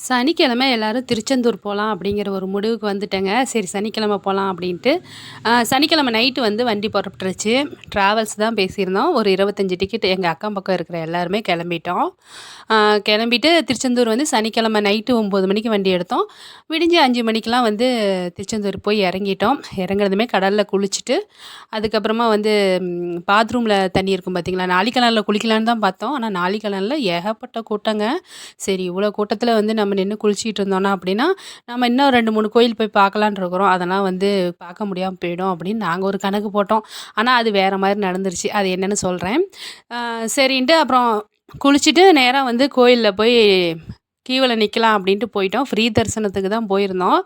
சனிக்கிழமை எல்லாரும் திருச்செந்தூர் போகலாம் அப்படிங்கிற ஒரு முடிவுக்கு வந்துட்டேங்க. சரி சனிக்கிழமை போகலாம் அப்படின்ட்டு. சனிக்கிழமை நைட்டு வந்து வண்டி புறப்பட்டுருச்சு. ட்ராவல்ஸ் தான் பேசியிருந்தோம். ஒரு 25 டிக்கெட் எங்கள் அக்கம் பக்கம் இருக்கிற எல்லாருமே கிளம்பிட்டோம். கிளம்பிட்டு திருச்செந்தூர் வந்து சனிக்கிழமை நைட்டு 9 மணிக்கு வண்டி எடுத்தோம். விடிஞ்சு 5 மணிக்கெலாம் வந்து திருச்செந்தூர் போய் இறங்கிட்டோம். இறங்குனதுமே கடலில் குளிச்சுட்டு, அதுக்கப்புறமா வந்து பாத்ரூமில் தண்ணி இருக்கும் பார்த்தீங்களா, நாழிக்கிணறுல குளிக்கலான்னு தான் பார்த்தோம். ஆனால் நாழிக்கிணறுல ஏகப்பட்ட கூட்டங்க. சரி இவ்வளோ கூட்டத்தில் வந்து நம்ம நின்று குளிச்சிட்டு இருந்தோன்னா அப்படின்னா நம்ம இன்னும் 2 3 கோயில் போய் பார்க்கலான்னு இருக்கிறோம், அதெல்லாம் வந்து பார்க்க முடியாமல் போயிடும் அப்படின்னு நாங்கள் ஒரு கணக்கு போட்டோம். ஆனால் அது வேறு மாதிரி நடந்துருச்சு. அது என்னென்னு சொல்கிறேன். சரின்ட்டு அப்புறம் குளிச்சுட்டு நேராக வந்து கோயிலில் போய் கியூவில் நிற்கலாம் அப்படின்ட்டு போயிட்டோம். ஃப்ரீ தரிசனத்துக்கு தான் போயிருந்தோம்.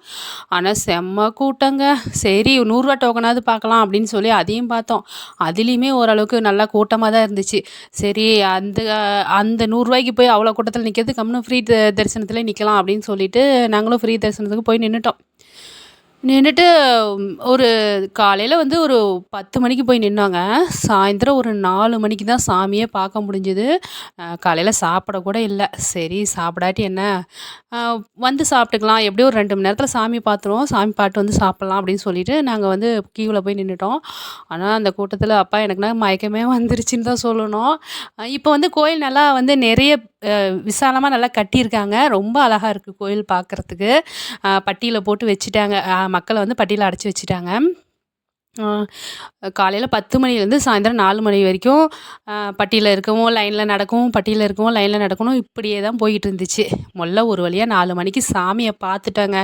ஆனால் செம்ம கூட்டங்க. சரி ரூ. 100 டோக்கனாவது பார்க்கலாம் அப்படின்னு சொல்லி அதையும் பார்த்தோம். அதுலேயுமே ஓரளவுக்கு நல்லா கூட்டமாக தான் இருந்துச்சு. சரி அந்த அந்த ரூ. 100க்கு போய் அவ்வளோ கூட்டத்தில் நிற்கிறது, கம்முனு ஃப்ரீ தரிசனத்திலே நிற்கலாம் அப்படின்னு சொல்லிட்டு நாங்களும் ஃப்ரீ தரிசனத்துக்கு போய் நின்றுட்டோம். நின்றுட்டு ஒரு காலையில் வந்து ஒரு 10 மணிக்கு போய் நின்னோங்க. சாயந்தரம் ஒரு 4 மணிக்கு தான் சாமியே பார்க்க முடிஞ்சுது. காலையில் சாப்பிட கூட இல்லை. சரி சாப்பிடாட்டி என்ன, வந்து சாப்பிட்டுக்கலாம், எப்படியும் ஒரு 2 மணி நேரத்தில் சாமி பார்த்துருவோம், சாமி பார்த்துட்டு வந்து சாப்பிட்லாம் அப்படின்னு சொல்லிட்டு நாங்கள் வந்து கியூவில் போய் நின்றுட்டோம். ஆனால் அந்த கூட்டத்தில் அப்பா எனக்குனா மயக்கமே வந்துருச்சுன்னு தான் சொல்லணும். இப்போ வந்து கோயில் நல்லா வந்து நிறைய விசாலமாக நல்லா கட்டியிருக்காங்க. ரொம்ப அழகா இருக்குது கோயில் பார்க்குறதுக்கு. பட்டியில் போட்டு வச்சுட்டாங்க. மக்களை வந்து பட்டியில் அடைச்சி வச்சுட்டாங்க. காலையில் 10 மணிலேருந்து சாயந்தரம் 4 மணி வரைக்கும் பட்டியில் இருக்கவும், லைனில் நடக்கவும், பட்டியில் இருக்கவும், லைனில் நடக்கணும், இப்படியே தான் போய்கிட்டு இருந்துச்சு. ஒரு வழியாக 4 மணிக்கு சாமியை பார்த்துட்டோங்க.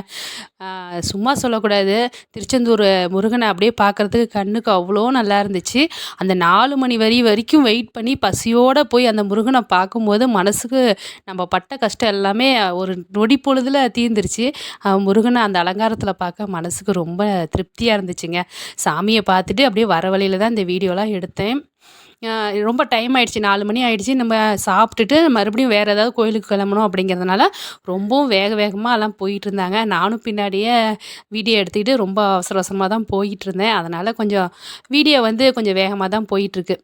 சும்மா சொல்லக்கூடாது, திருச்செந்தூர் முருகனை அப்படியே பார்க்குறதுக்கு கண்ணுக்கு அவ்வளோ நல்லா இருந்துச்சு. அந்த 4 மணி வரைக்கும் வெயிட் பண்ணி பசியோடு போய் அந்த முருகனை பார்க்கும்போது மனசுக்கு நம்ம பட்ட கஷ்டம் எல்லாமே ஒரு நொடி பொழுதில் தீர்ந்துருச்சு. முருகனை அந்த அலங்காரத்தில் பார்க்க மனசுக்கு ரொம்ப திருப்தியாக இருந்துச்சுங்க. சாமியை பார்த்துட்டு அப்படியே வர வழியில் தான் இந்த வீடியோலாம் எடுத்தேன். ரொம்ப டைம் ஆயிடுச்சு, 4 மணி ஆயிடுச்சு. நம்ம சாப்பிட்டுட்டு மறுபடியும் வேறு ஏதாவது கோயிலுக்கு கிளம்பணும் அப்படிங்கிறதுனால ரொம்பவும் வேகமாக எல்லாம் போயிட்டு இருந்தாங்க. நானும் பின்னாடியே வீடியோ எடுத்துக்கிட்டு ரொம்ப அவசர அவசரமாக தான் போயிட்டு இருந்தேன். அதனால் கொஞ்சம் வீடியோ வந்து கொஞ்சம் வேகமாக தான் போயிட்டுருக்கு.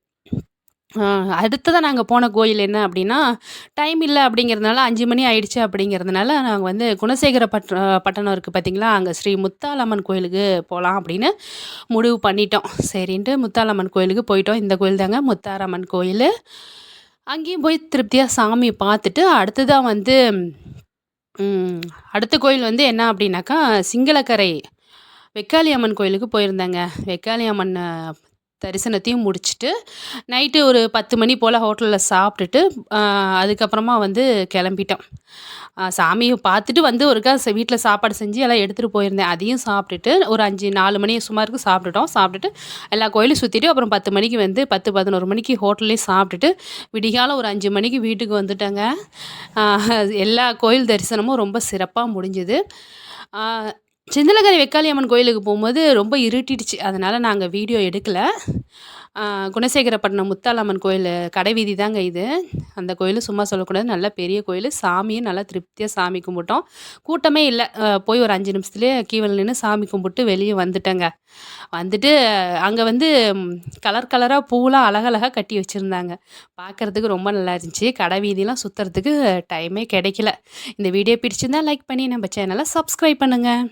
அடுத்ததா நாங்க போன கோயில் என்ன அப்படின்னா, டைம் இல்ல அப்படிங்கிறதுனால 5 மணி ஆயிடுச்சு அப்படிங்கிறதுனால, நாங்க வந்து குணசேகர பட்டணம் இருக்கு பார்த்தீங்களா, அங்க ஸ்ரீ முத்தாலம்மன் கோயிலுக்கு போலாம் அப்படின்னு முடிவு பண்ணிட்டோம். சரின்ட்டு முத்தாலம்மன் கோயிலுக்கு போயிட்டோம். இந்த கோயில் தாங்க முத்தாரம்மன் கோயிலு. அங்கேயும் போய் திருப்தியா சாமி பார்த்துட்டு, அடுத்ததா வந்து அடுத்த கோயில் வந்து என்ன அப்படின்னாக்கா, சிங்களக்கரை வெக்காளி அம்மன் கோயிலுக்கு போயிருந்தேங்க. வெக்காளி அம்மன் தரிசனத்தையும் முடிச்சுட்டு, நைட்டு ஒரு 10 மணி போல் ஹோட்டலில் சாப்பிட்டுட்டு, அதுக்கப்புறமா வந்து கிளம்பிட்டோம். சாமியை பார்த்துட்டு வந்து ஒருக்கா வீட்டில் சாப்பாடு செஞ்சு எல்லாம் எடுத்துகிட்டு போயிருந்தேன். அதையும் சாப்பிட்டுட்டு ஒரு 4 மணி சுமாருக்கு சாப்பிட்டுட்டோம். சாப்பிட்டுட்டு எல்லா கோயிலும் சுற்றிட்டு அப்புறம் 10 மணிக்கு வந்து 10 11 மணிக்கு ஹோட்டல்லேயே சாப்பிட்டுட்டு விடிகாலம் ஒரு 5 மணிக்கு வீட்டுக்கு வந்துட்டேங்க. எல்லா கோயில் தரிசனமும் ரொம்ப சிறப்பாக முடிஞ்சுது. சிந்தலக்கரை வெக்காளியம்மன் கோயிலுக்கு போகும்போது ரொம்ப இருட்டிடுச்சு. அதனால் நாங்கள் வீடியோ எடுக்கல. குணசேகரப்பட்டினம் முத்தாலம்மன் கோயில் கடைவீதி தாங்க இது. அந்த கோயில் சும்மா சொல்லக்கூடாது, நல்ல பெரிய கோயில். சாமியும் நல்லா திருப்தியாக சாமி கும்பிட்டோம். கூட்டமே இல்லை. போய் ஒரு 5 நிமிஷத்துலேயே கீவல் நின்று சாமி கும்பிட்டு வெளியே வந்துட்டேங்க. வந்துட்டு அங்கே வந்து கலர் கலராக பூவெலாம் அழகழகாக கட்டி வச்சுருந்தாங்க. பார்க்குறதுக்கு ரொம்ப நல்லா இருந்துச்சு. கடை வீதியெலாம் சுற்றுறதுக்கு டைமே கிடைக்கல. இந்த வீடியோ பிடிச்சிருந்தா லைக் பண்ணி நம்ம சேனலை சப்ஸ்கிரைப் பண்ணுங்கள்.